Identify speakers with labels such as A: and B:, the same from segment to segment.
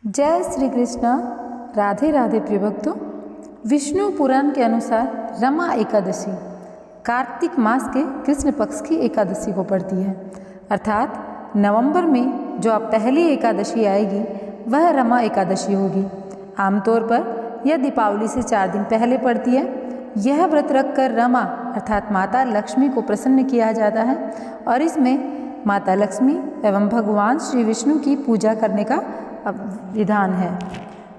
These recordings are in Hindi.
A: जय श्री कृष्ण। राधे राधे प्रिय भक्तों। विष्णु पुराण के अनुसार रमा एकादशी कार्तिक मास के कृष्ण पक्ष की एकादशी को पड़ती है, अर्थात नवंबर में जो अब पहली एकादशी आएगी वह रमा एकादशी होगी। आमतौर पर यह दीपावली से 4 दिन पहले पड़ती है। यह व्रत रखकर रमा अर्थात माता लक्ष्मी को प्रसन्न किया जाता है और इसमें माता लक्ष्मी एवं भगवान श्री विष्णु की पूजा करने का विधान है।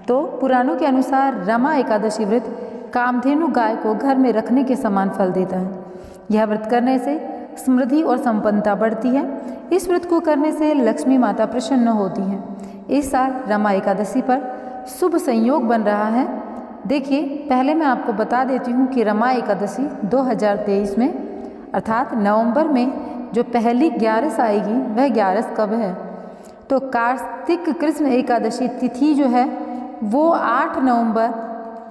A: तो पुराणों के अनुसार रमा एकादशी व्रत कामधेनु गाय को घर में रखने के समान फल देता है। यह व्रत करने से समृद्धि और संपन्नता बढ़ती है। इस व्रत को करने से लक्ष्मी माता प्रसन्न होती हैं। इस साल रमा एकादशी पर शुभ संयोग बन रहा है। देखिए, पहले मैं आपको बता देती हूँ कि रमा एकादशी 2023 में अर्थात नवंबर में जो पहली 11 आएगी वह 11 कब है। तो कार्तिक कृष्ण एकादशी तिथि जो है वो 8 नवंबर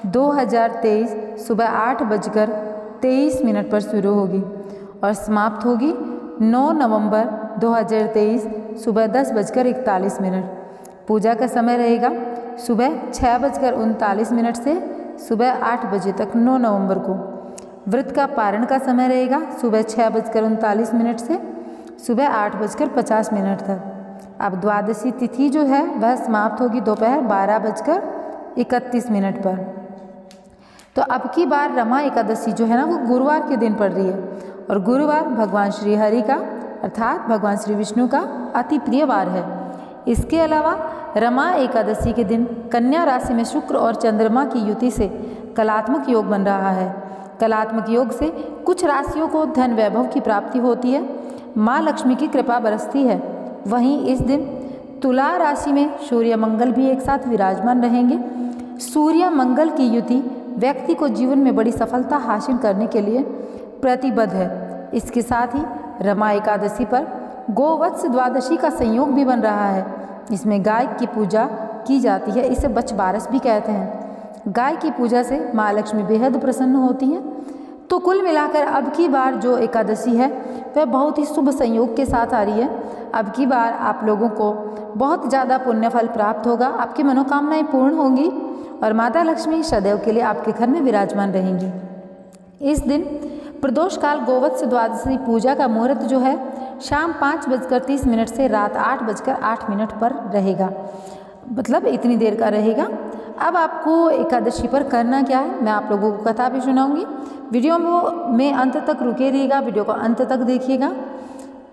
A: 2023 सुबह 8:23 पर शुरू होगी और समाप्त होगी 9 नवंबर 2023 सुबह 10:41। पूजा का समय रहेगा सुबह 6:39 से सुबह 8 बजे तक 9 नवंबर को। व्रत का पारण का समय रहेगा सुबह 6:39 से सुबह 8:50 तक। अब द्वादशी तिथि जो है वह समाप्त होगी दोपहर 12:31 पर। तो अब की बार रमा एकादशी जो है ना वो गुरुवार के दिन पड़ रही है और गुरुवार भगवान श्री हरि का अर्थात भगवान श्री विष्णु का अति प्रिय वार है। इसके अलावा रमा एकादशी के दिन कन्या राशि में शुक्र और चंद्रमा की युति से कलात्मक योग बन रहा है। कलात्मक योग से कुछ राशियों को धन वैभव की प्राप्ति होती है, माँ लक्ष्मी की कृपा बरसती है। वहीं इस दिन तुला राशि में सूर्य मंगल भी एक साथ विराजमान रहेंगे। सूर्य मंगल की युति व्यक्ति को जीवन में बड़ी सफलता हासिल करने के लिए प्रतिबद्ध है। इसके साथ ही रमा एकादशी पर गोवत्स द्वादशी का संयोग भी बन रहा है। इसमें गाय की पूजा की जाती है, इसे बछबारस भी कहते हैं। गाय की पूजा से माँ लक्ष्मी बेहद प्रसन्न होती हैं। तो कुल मिलाकर अब की बार जो एकादशी है वह बहुत ही शुभ संयोग के साथ आ रही है। अब की बार आप लोगों को बहुत ज़्यादा पुण्यफल प्राप्त होगा, आपकी मनोकामनाएं पूर्ण होंगी और माता लक्ष्मी सदैव के लिए आपके घर में विराजमान रहेंगी। इस दिन प्रदोष काल गोवत्स द्वादशी पूजा का मुहूर्त जो है शाम 5:30 से रात 8:08 पर रहेगा, मतलब इतनी देर का रहेगा। अब आपको एकादशी पर करना क्या है, मैं आप लोगों को कथा भी सुनाऊंगी। वीडियो में अंत तक रुके रहिएगा, वीडियो को अंत तक देखिएगा।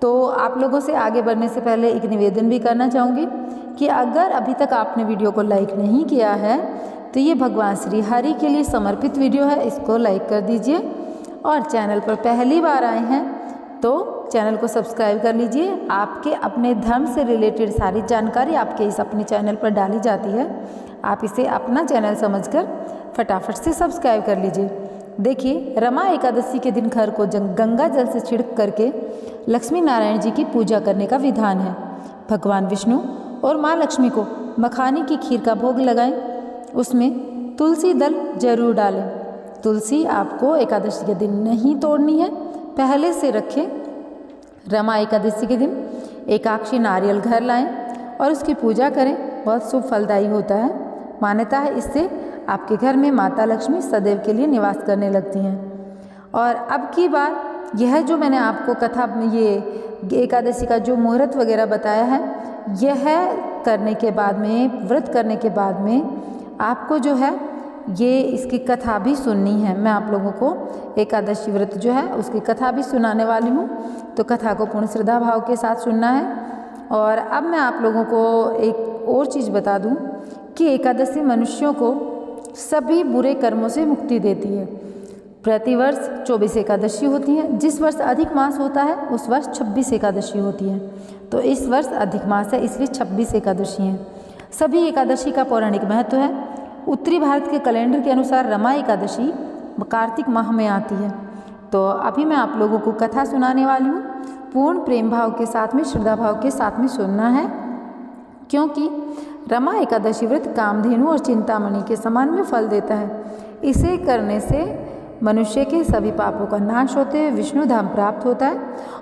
A: तो आप लोगों से आगे बढ़ने से पहले एक निवेदन भी करना चाहूँगी कि अगर अभी तक आपने वीडियो को लाइक नहीं किया है तो ये भगवान श्री हरि के लिए समर्पित वीडियो है, इसको लाइक कर दीजिए। और चैनल पर पहली बार आए हैं तो चैनल को सब्सक्राइब कर लीजिए। आपके अपने धर्म से रिलेटेड सारी जानकारी आपके इस अपने चैनल पर डाली जाती है, आप इसे अपना चैनल समझकर फटाफट से सब्सक्राइब कर लीजिए। देखिए, रमा एकादशी के दिन घर को गंगा जल से छिड़क करके लक्ष्मी नारायण जी की पूजा करने का विधान है। भगवान विष्णु और माँ लक्ष्मी को मखाने की खीर का भोग लगाएं, उसमें तुलसी दल जरूर डालें। तुलसी आपको एकादशी के दिन नहीं तोड़नी है, पहले से रखें। रमा एकादशी के दिन एकाक्षी नारियल घर लाएं और उसकी पूजा करें, बहुत शुभ फलदायी होता है। मान्यता है इससे आपके घर में माता लक्ष्मी सदैव के लिए निवास करने लगती हैं। और अब की बार यह जो मैंने आपको कथा ये एकादशी का जो मुहूर्त वगैरह बताया है, यह करने के बाद में व्रत करने के बाद में आपको जो है ये इसकी कथा भी सुननी है। मैं आप लोगों को एकादशी व्रत जो है उसकी कथा भी सुनाने वाली हूँ, तो कथा को पूर्ण श्रद्धा भाव के साथ सुनना है। और अब मैं आप लोगों को एक और चीज़ बता दूँ कि एकादशी मनुष्यों को सभी बुरे कर्मों से मुक्ति देती है। प्रतिवर्ष 24 एकादशी होती हैं। जिस वर्ष अधिक मास होता है उस वर्ष 26 एकादशी होती है। तो इस वर्ष अधिक मास है इसलिए 26 एकादशी हैं। सभी एकादशी का पौराणिक महत्व है। उत्तरी भारत के कैलेंडर के अनुसार रमा एकादशी कार्तिक माह में आती है। तो अभी मैं आप लोगों को कथा सुनाने वाली हूँ। पूर्ण प्रेम भाव के साथ में, श्रद्धा भाव के साथ में सुनना है, क्योंकि रमा एकादशी व्रत कामधेनु और चिंतामणि के समान में फल देता है। इसे करने से मनुष्य के सभी पापों का नाश होते हुए विष्णु धाम प्राप्त होता है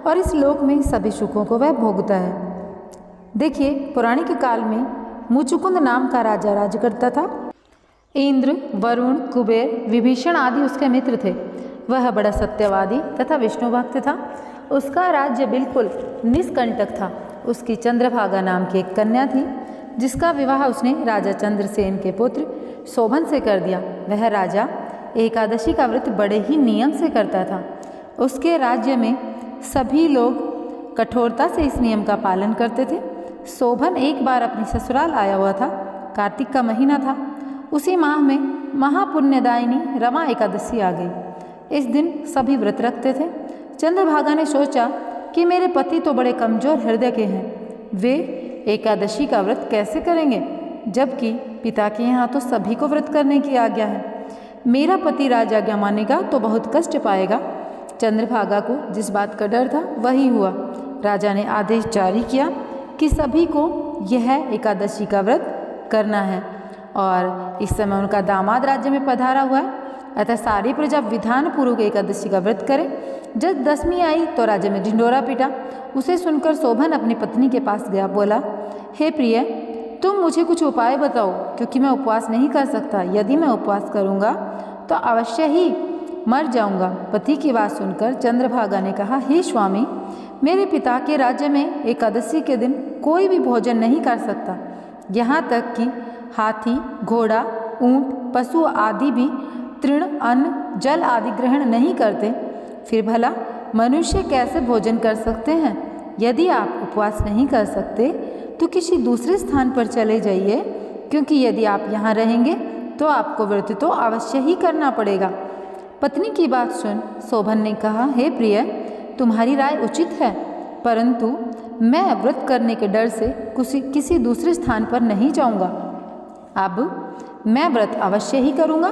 A: और इस लोक में सभी सुखों को वह भोगता है। देखिए, पौराणिक काल में मुचुकुंद नाम का राजा राज्य करता था। इंद्र, वरुण, कुबेर, विभीषण आदि उसके मित्र थे। वह बड़ा सत्यवादी तथा विष्णु भक्त था। उसका राज्य बिल्कुल निष्कंटक था। उसकी चंद्रभागा नाम की एक कन्या थी, जिसका विवाह उसने राजा चंद्रसेन के पुत्र शोभन से कर दिया। वह राजा एकादशी का व्रत बड़े ही नियम से करता था। उसके राज्य में सभी लोग कठोरता से इस नियम का पालन करते थे। शोभन एक बार अपनी ससुराल आया हुआ था। कार्तिक का महीना था। उसी माह में महापुण्यदायिनी रमा एकादशी आ गई। इस दिन सभी व्रत रखते थे। चंद्रभागा ने सोचा कि मेरे पति तो बड़े कमजोर हृदय के हैं, वे एकादशी का व्रत कैसे करेंगे, जबकि पिता के यहाँ तो सभी को व्रत करने की आज्ञा है। मेरा पति राजाज्ञा मानेगा तो बहुत कष्ट पाएगा। चंद्रभागा को जिस बात का डर था वही हुआ। राजा ने आदेश जारी किया कि सभी को यह एकादशी का व्रत करना है, और इस समय उनका दामाद राज्य में पधारा हुआ है, अतः सारी प्रजा विधान पूर्वक एकादशी का व्रत करे। जब दशमी आई तो राजा में ढिंडोरा पीटा। उसे सुनकर शोभन अपनी पत्नी के पास गया। बोला, हे प्रिय, तुम मुझे कुछ उपाय बताओ, क्योंकि मैं उपवास नहीं कर सकता। यदि मैं उपवास करूँगा तो अवश्य ही मर जाऊँगा। पति की बात सुनकर चंद्रभागा ने कहा, हे स्वामी, मेरे पिता के राज्य में एकादशी के दिन कोई भी भोजन नहीं कर सकता। यहाँ तक कि हाथी, घोड़ा, ऊँट, पशु आदि भी तृण, अन्न, जल आदि ग्रहण नहीं करते। फिर भला मनुष्य कैसे भोजन कर सकते हैं? यदि आप उपवास नहीं कर सकते तो किसी दूसरे स्थान पर चले जाइए, क्योंकि यदि आप यहाँ रहेंगे तो आपको व्रत तो अवश्य ही करना पड़ेगा। पत्नी की बात सुन शोभन ने कहा, हे प्रिय, तुम्हारी राय उचित है, परंतु मैं व्रत करने के डर से किसी दूसरे स्थान पर नहीं जाऊँगा। अब मैं व्रत अवश्य ही करूँगा,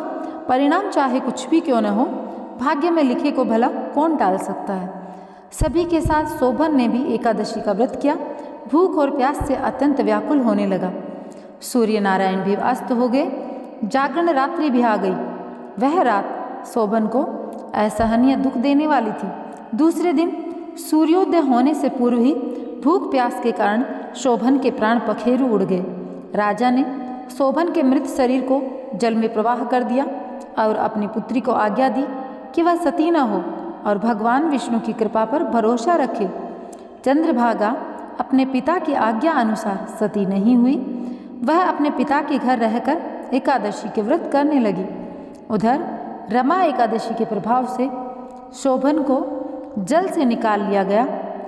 A: परिणाम चाहे कुछ भी क्यों न हो। भाग्य में लिखे को भला कौन टाल सकता है। सभी के साथ शोभन ने भी एकादशी का व्रत किया। भूख और प्यास से अत्यंत व्याकुल होने लगा। सूर्य नारायण भी अस्त हो गए। जागरण रात्रि भी आ गई। वह रात शोभन को असहनीय दुख देने वाली थी। दूसरे दिन सूर्योदय होने से पूर्व ही भूख प्यास के कारण शोभन के प्राण पखेरु उड़ गए। राजा ने शोभन के मृत शरीर को जल में प्रवाह कर दिया और अपनी पुत्री को आज्ञा दी कि वह सती न हो और भगवान विष्णु की कृपा पर भरोसा रखे। चंद्रभागा अपने पिता की आज्ञा अनुसार सती नहीं हुई। वह अपने पिता के घर रहकर एकादशी के व्रत करने लगी। उधर रमा एकादशी के प्रभाव से शोभन को जल से निकाल लिया गया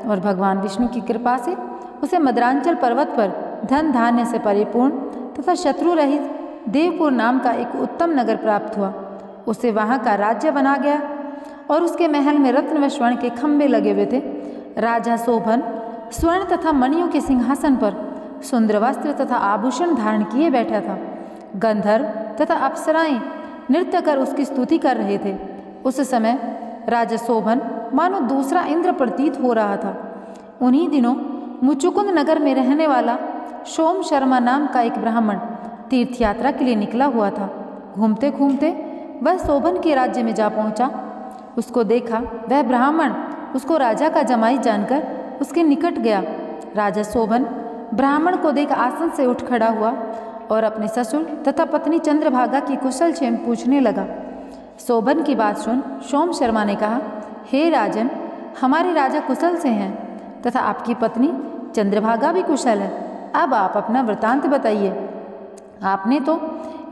A: और भगवान विष्णु की कृपा से उसे मद्रांचल पर्वत पर धन धान्य से परिपूर्ण तथा शत्रु रहित देवपुर नाम का एक उत्तम नगर प्राप्त हुआ। उसे वहाँ का राज्य बना गया और उसके महल में रत्न व स्वर्ण के खंभे लगे हुए थे। राजा शोभन स्वर्ण तथा मणियों के सिंहासन पर सुंदर वस्त्र तथा आभूषण धारण किए बैठा था। गंधर्व तथा अप्सराएं नृत्य कर उसकी स्तुति कर रहे थे। उस समय राजा शोभन मानो दूसरा इंद्र प्रतीत हो रहा था। उन्हीं दिनों मुचुकुंद नगर में रहने वाला सोम शर्मा नाम का एक ब्राह्मण तीर्थ यात्रा के लिए निकला हुआ था। घूमते घूमते वह शोभन के राज्य में जा पहुंचा। उसको देखा। वह ब्राह्मण उसको राजा का जमाई जानकर उसके निकट गया। राजा शोभन ब्राह्मण को देख आसन से उठ खड़ा हुआ और अपने ससुर तथा पत्नी चंद्रभागा की कुशल क्षेम पूछने लगा। शोभन की बात सुन सोम शर्मा ने कहा, हे राजन, हमारे राजा कुशल से हैं तथा आपकी पत्नी चंद्रभागा भी कुशल है। अब आप अपना वृतांत बताइए। आपने तो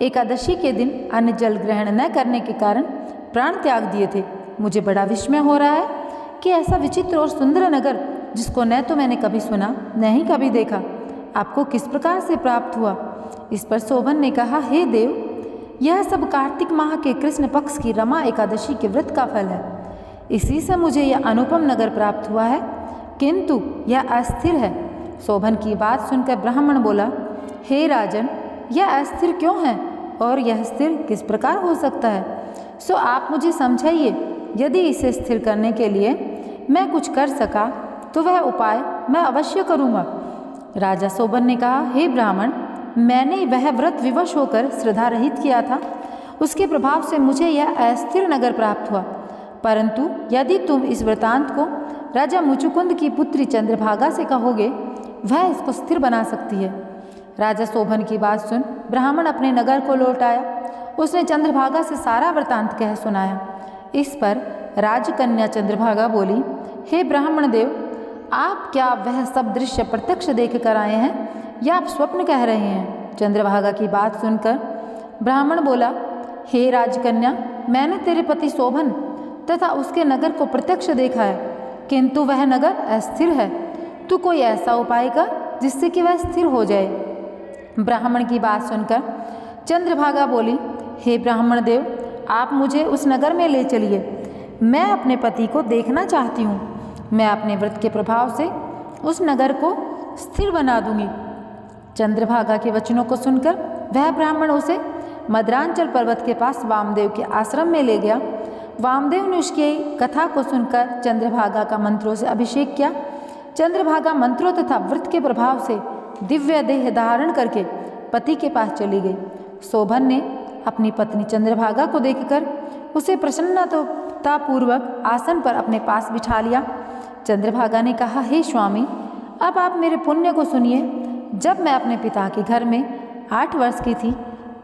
A: एकादशी के दिन अन्न जल ग्रहण न करने के कारण प्राण त्याग दिए थे। मुझे बड़ा विस्मय हो रहा है कि ऐसा विचित्र और सुंदर नगर, जिसको न तो मैंने कभी सुना न ही कभी देखा, आपको किस प्रकार से प्राप्त हुआ। इस पर शोभन ने कहा, हे देव, यह सब कार्तिक माह के कृष्ण पक्ष की रमा एकादशी के व्रत का फल है। इसी से मुझे यह अनुपम नगर प्राप्त हुआ है, किंतु यह अस्थिर है। शोभन की बात सुनकर ब्राह्मण बोला, हे राजन, यह अस्थिर क्यों है और यह स्थिर किस प्रकार हो सकता है? सो आप मुझे समझाइए। यदि इसे स्थिर करने के लिए मैं कुछ कर सका तो वह उपाय मैं अवश्य करूँगा। राजा शोभन ने कहा, हे ब्राह्मण, मैंने वह व्रत विवश होकर श्रद्धा रहित किया था। उसके प्रभाव से मुझे यह अस्थिर नगर प्राप्त हुआ। परंतु यदि तुम इस वृतांत को राजा मुचुकुंद की पुत्री चंद्रभागा से कहोगे, वह इसको स्थिर बना सकती है। राजा शोभन की बात सुन ब्राह्मण अपने नगर को लौट आया। उसने चंद्रभागा से सारा वृतांत कह सुनाया। इस पर राजकन्या चंद्रभागा बोली, हे ब्राह्मण देव, आप क्या वह सब दृश्य प्रत्यक्ष देख कर आए हैं या आप स्वप्न कह रहे हैं? चंद्रभागा की बात सुनकर ब्राह्मण बोला, हे राजकन्या, मैंने तेरे पति शोभन तथा उसके नगर को प्रत्यक्ष देखा है, किंतु वह नगर अस्थिर है। तू कोई ऐसा उपाय कर जिससे कि वह स्थिर हो जाए। ब्राह्मण की बात सुनकर चंद्रभागा बोली, हे ब्राह्मण देव, आप मुझे उस नगर में ले चलिए। मैं अपने पति को देखना चाहती हूँ। मैं अपने व्रत के प्रभाव से उस नगर को स्थिर बना दूंगी। चंद्रभागा के वचनों को सुनकर वह ब्राह्मण उसे मद्रांचल पर्वत के पास वामदेव के आश्रम में ले गया। वामदेव ने उसकी कथा को सुनकर चंद्रभागा का मंत्रों से अभिषेक किया। चंद्रभागा मंत्रों तथा व्रत के प्रभाव से दिव्य देह धारण करके पति के पास चली गई। शोभन ने अपनी पत्नी चंद्रभागा को देखकर उसे प्रसन्नतापूर्वक आसन पर अपने पास बिठा लिया। चंद्रभागा ने कहा, हे स्वामी, अब आप मेरे पुण्य को सुनिए। जब मैं अपने पिता के घर में 8 वर्ष की थी,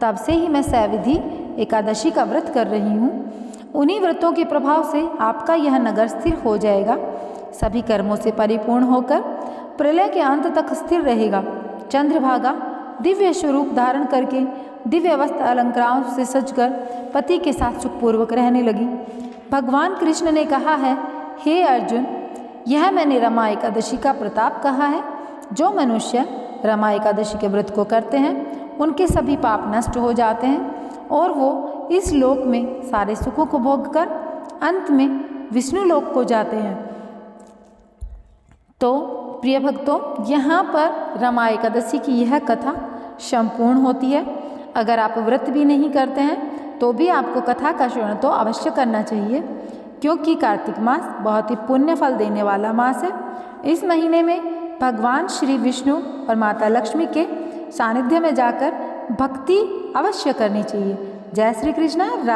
A: तब से ही मैं सैविधि एकादशी का व्रत कर रही हूँ। उन्हीं व्रतों के प्रभाव से आपका यह नगर स्थिर हो जाएगा, सभी कर्मों से परिपूर्ण होकर प्रलय के अंत तक स्थिर रहेगा। चंद्रभागा दिव्य स्वरूप धारण करके दिव्य वस्त्र अलंकारों से सजकर पति के साथ सुखपूर्वक रहने लगी। भगवान कृष्ण ने कहा है, हे अर्जुन, यह मैंने रमा एकादशी का प्रताप कहा है। जो मनुष्य रमा एकादशी के व्रत को करते हैं उनके सभी पाप नष्ट हो जाते हैं और वो इस लोक में सारे सुखों को भोग कर अंत में विष्णु लोक को जाते हैं। तो प्रिय भक्तों, यहाँ पर रमा एकादशी की यह कथा संपूर्ण होती है। अगर आप व्रत भी नहीं करते हैं तो भी आपको कथा का श्रवण तो अवश्य करना चाहिए, क्योंकि कार्तिक मास बहुत ही पुण्य फल देने वाला मास है। इस महीने में भगवान श्री विष्णु और माता लक्ष्मी के सानिध्य में जाकर भक्ति अवश्य करनी चाहिए। जय श्री कृष्ण।